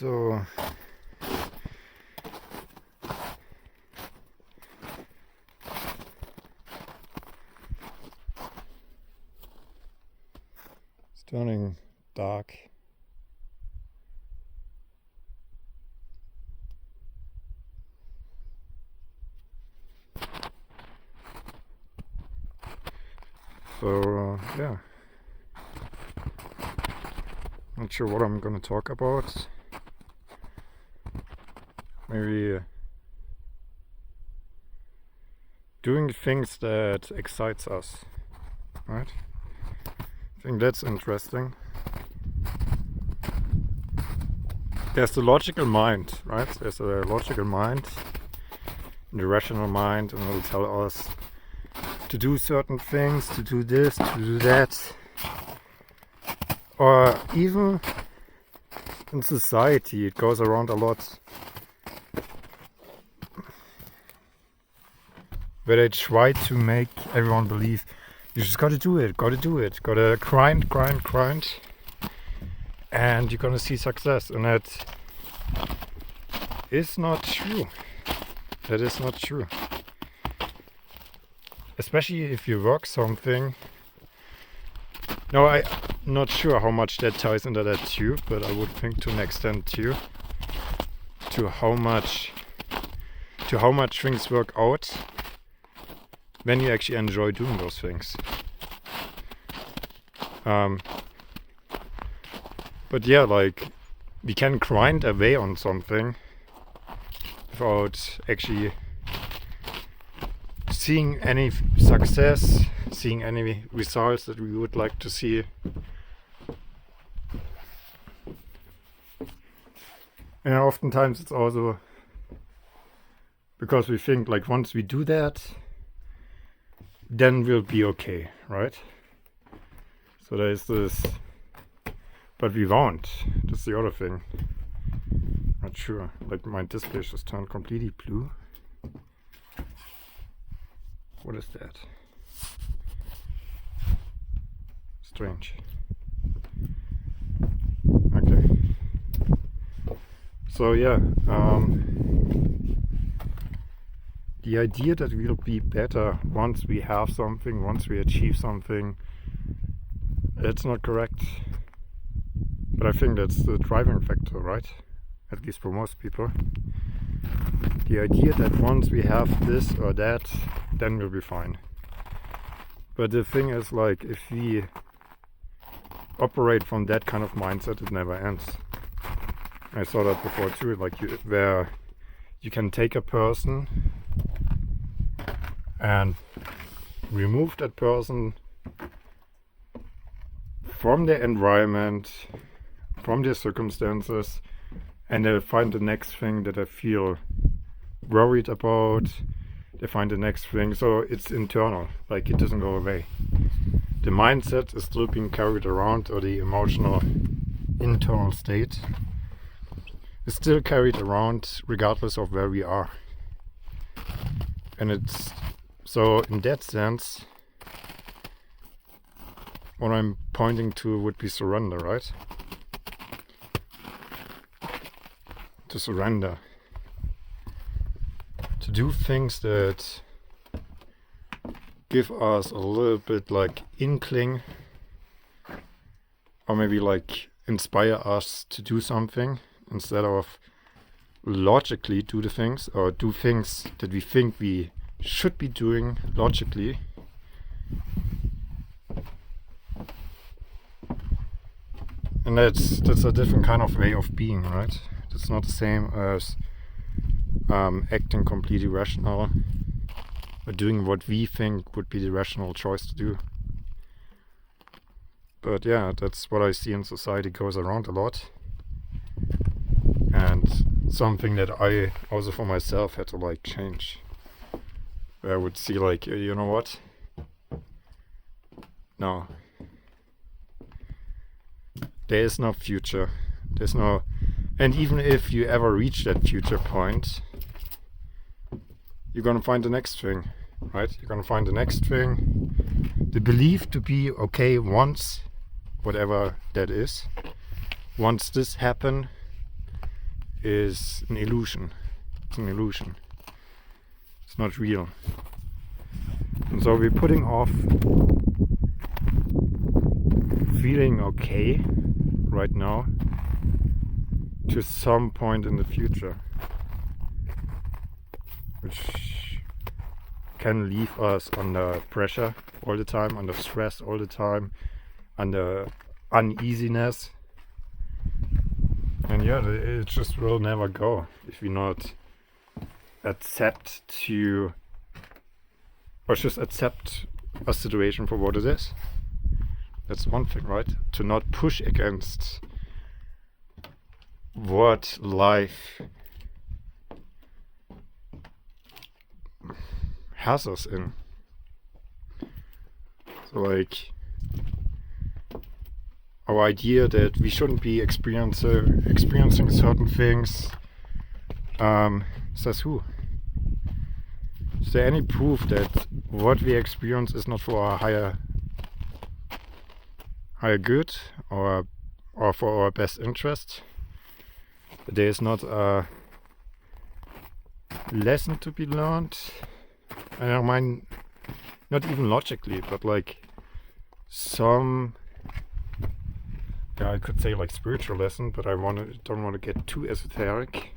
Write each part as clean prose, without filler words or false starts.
So it's turning dark. So yeah, not sure what I'm gonna talk about. Maybe doing things that excites us, right? I think that's interesting. There's the logical mind, right? There's a logical mind, the rational mind, and it'll tell us to do certain things, to do this, to do that. Or even in society, it goes around a lot, where they try to make everyone believe you just gotta do it, gotta grind, and you're gonna see success. And that is not true. That is not true. Especially if you work something. No, I'm not sure how much that ties into that too, but I would think to an extent too. To how much things work out when you actually enjoy doing those things. But yeah, like, we can grind away on something without actually seeing any success, seeing any results that we would like to see. And oftentimes it's also because we think like once we do that, then we'll be okay, right? So there's this, but we won't. That's the other thing. Not sure. Like my display just turned completely blue. What is that? Strange. Okay. So yeah, the idea that we'll be better once we have something, once we achieve something, it's not correct. But I think that's the driving factor, right? At least for most people. The idea that once we have this or that, then we'll be fine. But the thing is, like, if we operate from that kind of mindset, it never ends. I saw that before too, like where you can take a person and remove that person from their environment, from their circumstances, and they'll find the next thing that I feel worried about. They find the next thing, so it's internal, like it doesn't go away. The mindset is still being carried around, or the emotional internal state is still carried around regardless of where we are. And it's so in that sense, what I'm pointing to would be surrender, right? To surrender. To do things that give us a little bit like inkling, or maybe like inspire us to do something, instead of logically do the things, or do things that we think we should be doing logically. And that's a different kind of way of being, right? It's not the same as acting completely rational, or doing what we think would be the rational choice to do. But yeah, that's what I see in society goes around a lot. And something that I also for myself had to like change. Where I would see like, you know what? No. There is no future. There's no... And even if you ever reach that future point, you're gonna find the next thing, right? You're gonna find the next thing. The belief to be okay once, whatever that is. Once this happen, is an illusion. It's an illusion. It's not real. And so we're putting off feeling okay right now to some point in the future, which can leave us under pressure all the time, under stress all the time, under uneasiness. And yeah, it just will never go if we not accept to, or just accept a situation for what it is. That's one thing, right? To not push against what life has us in. So like our idea that we shouldn't be experiencing certain things, says who? Is there any proof that what we experience is not for our higher good or for our best interest? There is not a lesson to be learned. I don't mind, not even logically, but like some, I could say like spiritual lesson, but don't want to get too esoteric.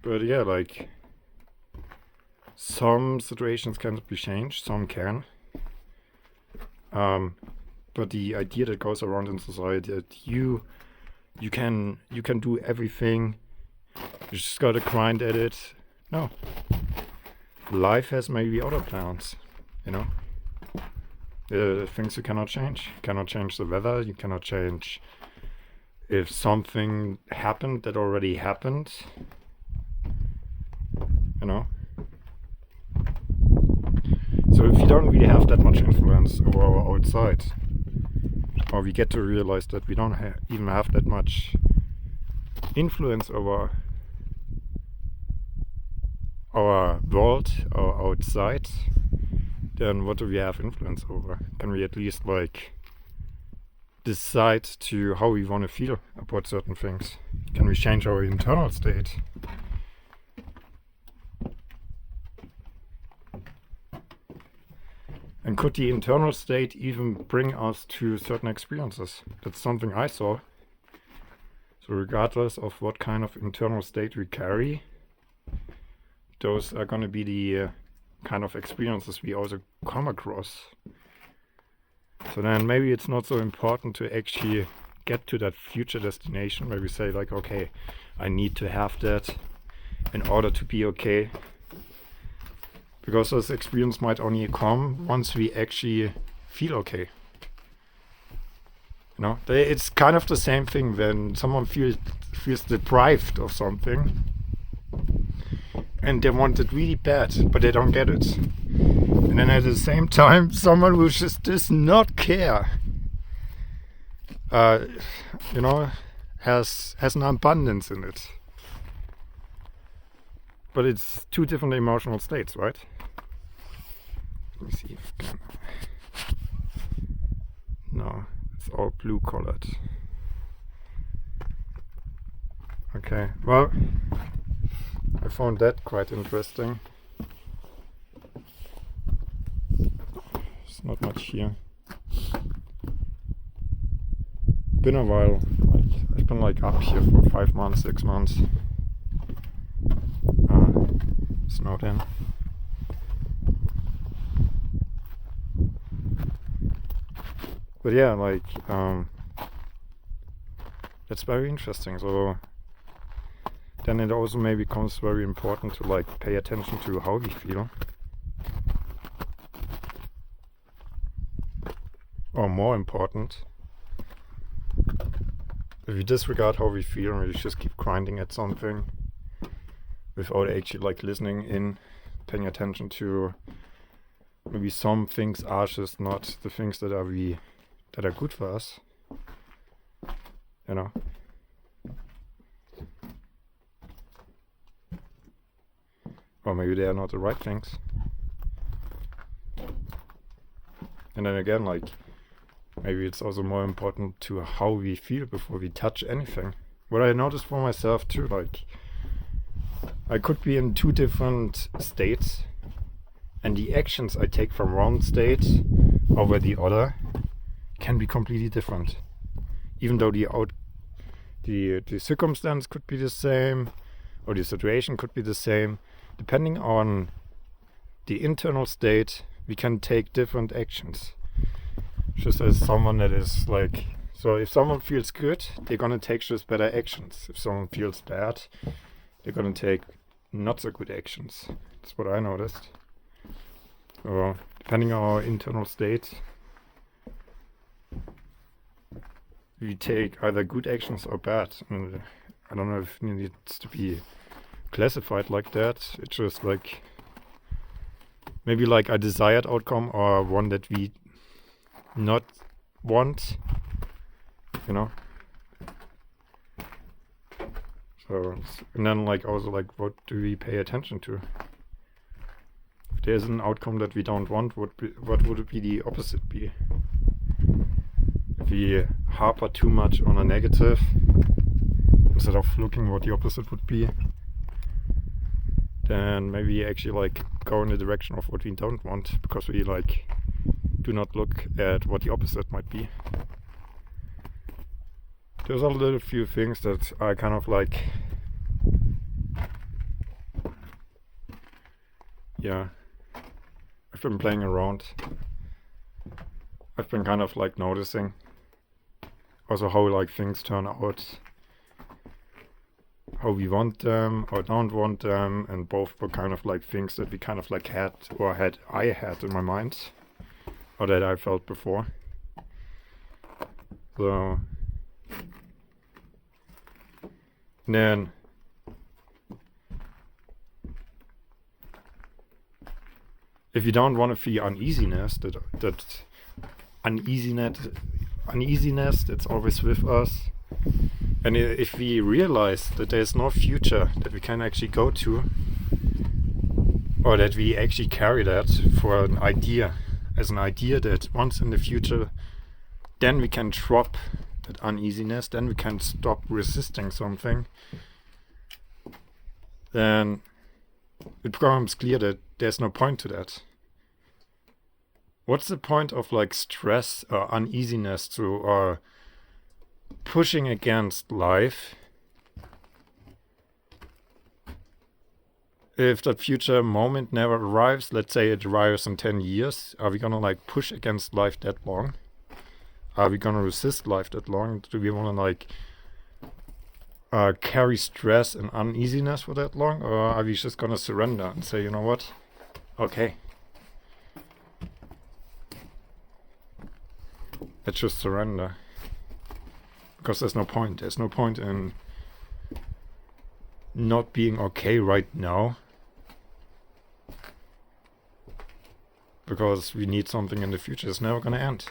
But yeah, like some situations cannot be changed, some can. But the idea that goes around in society that you can do everything, you just gotta grind at it. No. Life has maybe other plans, you know? Things you cannot change. You cannot change the weather, you cannot change if something happened that already happened. You know? So if you don't really have that much influence over our outside, or we get to realize that we don't even have that much influence over our world, our outside, then what do we have influence over? Can we at least like decide to how we want to feel about certain things? Can we change our internal state? And could the internal state even bring us to certain experiences? That's something I saw. So regardless of what kind of internal state we carry, those are going to be the kind of experiences we also come across. So then maybe it's not so important to actually get to that future destination where we say like, okay, I need to have that in order to be okay. Because this experience might only come once we actually feel okay. You know, it's kind of the same thing when someone feels deprived of something and they want it really bad, but they don't get it. And then at the same time, someone who just does not care, you know, has an abundance in it. But it's two different emotional states, right? Let me see if I can. No, it's all blue colored. Okay, well, I found that quite interesting. There's not much here. Been a while. I've been like up here for 5 months, 6 months. Snowed in. But yeah, like that's very interesting. So then it also maybe becomes very important to like pay attention to how we feel. Or more important, if we disregard how we feel and we just keep grinding at something without actually like listening in, paying attention to maybe some things are just not the things that are good for us, you know. Or maybe they are not the right things. And then again, like, maybe it's also more important to how we feel before we touch anything. What I noticed for myself too, like I could be in two different states, and the actions I take from one state over the other can be completely different. Even though the circumstance could be the same, or the situation could be the same, depending on the internal state, we can take different actions. Just as someone that is like, so if someone feels good, they're gonna take just better actions. If someone feels bad, they're gonna take not so good actions. That's what I noticed. So depending on our internal state, we take either good actions or bad. And I don't know if it needs to be classified like that. It's just like maybe like a desired outcome or one that we not want, you know. So, and then like also like what do we pay attention to? If there's an outcome that we don't want, what would it be the opposite be? If we harper too much on a negative instead of looking what the opposite would be, then maybe actually like go in the direction of what we don't want, because we like do not look at what the opposite might be. There's a little few things that I kind of like, yeah, I've been playing around. I've been kind of like noticing also how like things turn out, how we want them or don't want them, and both were kind of like things that we kind of like had in my mind, or that I felt before. So then if you don't want to feel uneasiness, that uneasiness that's always with us, and if we realize that there's no future that we can actually go to, or that we actually carry that for an idea, as an idea that once in the future, then we can drop that uneasiness, then we can stop resisting something, then it becomes clear that there's no point to that. What's the point of like stress or uneasiness or pushing against life if that future moment never arrives? Let's say it arrives in 10 years. Are we gonna like push against life that long? Are we gonna resist life that long? Do we wanna like carry stress and uneasiness for that long? Or are we just gonna surrender and say, you know what? Okay. Let's just surrender. Because there's no point. There's no point in not being okay right now, because we need something in the future. It's never gonna end.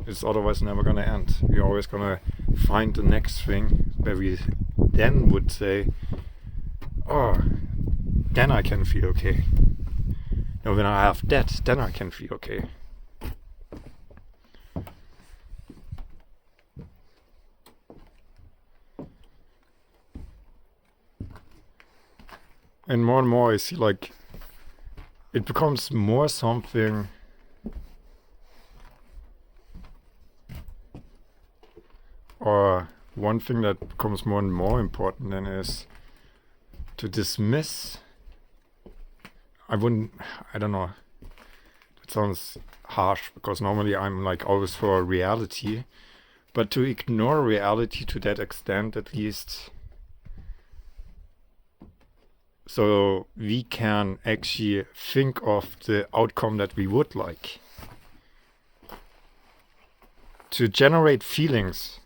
It's otherwise never gonna end. We're always gonna find the next thing where we then would say, oh, then I can feel okay. No, when I have that, then I can feel okay. And more I see like it becomes more something or one thing that becomes more and more important then is to dismiss. I don't know, it sounds harsh because normally I'm like always for reality, but to ignore reality to that extent at least, so we can actually think of the outcome that we would like. To generate feelings,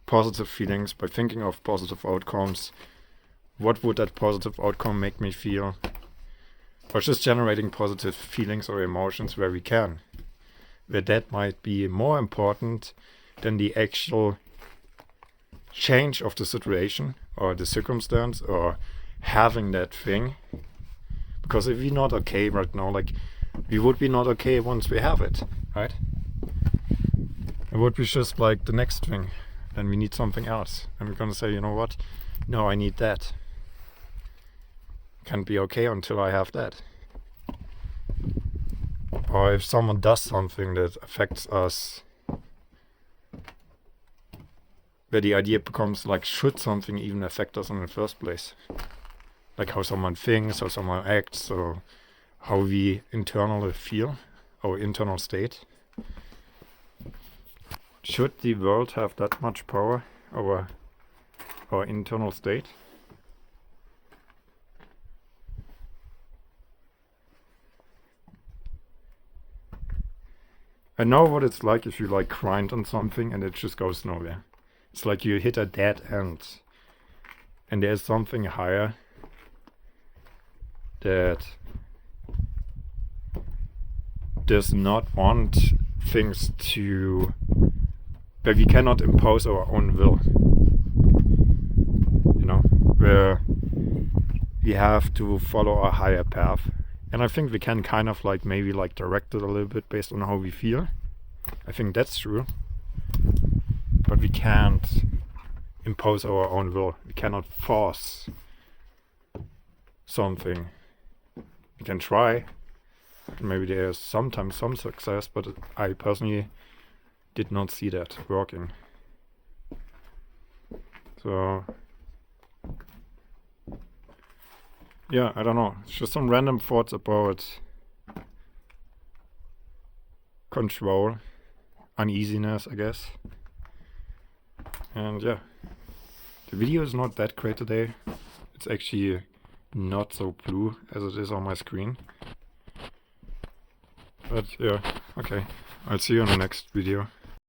positive feelings, by thinking of positive outcomes. What would that positive outcome make me feel? Or just generating positive feelings or emotions where we can. Where that might be more important than the actual change of the situation or the circumstance or having that thing. Because if we're not okay right now, like we would be not okay once we have it, right? It would be just like the next thing. Then we need something else. And we're gonna say, you know what? No, I need that. Can't be okay until I have that. Or if someone does something that affects us, where the idea becomes like, should something even affect us in the first place? Like how someone thinks, how someone acts, or how we internally feel, our internal state. Should the world have that much power over our internal state? I know what it's like if you like grind on something and it just goes nowhere. It's like you hit a dead end and there's something higher that does not want things to, where we cannot impose our own will, you know, where we have to follow a higher path. And I think we can kind of like maybe like direct it a little bit based on how we feel. I think that's true. But we can't impose our own will. We cannot force something. We can try. Maybe there's sometimes some success, but I personally did not see that working. So yeah, I don't know. It's just some random thoughts about control, uneasiness, I guess. And yeah, the video is not that great today. It's actually not so blue as it is on my screen. But yeah, okay. I'll see you in the next video.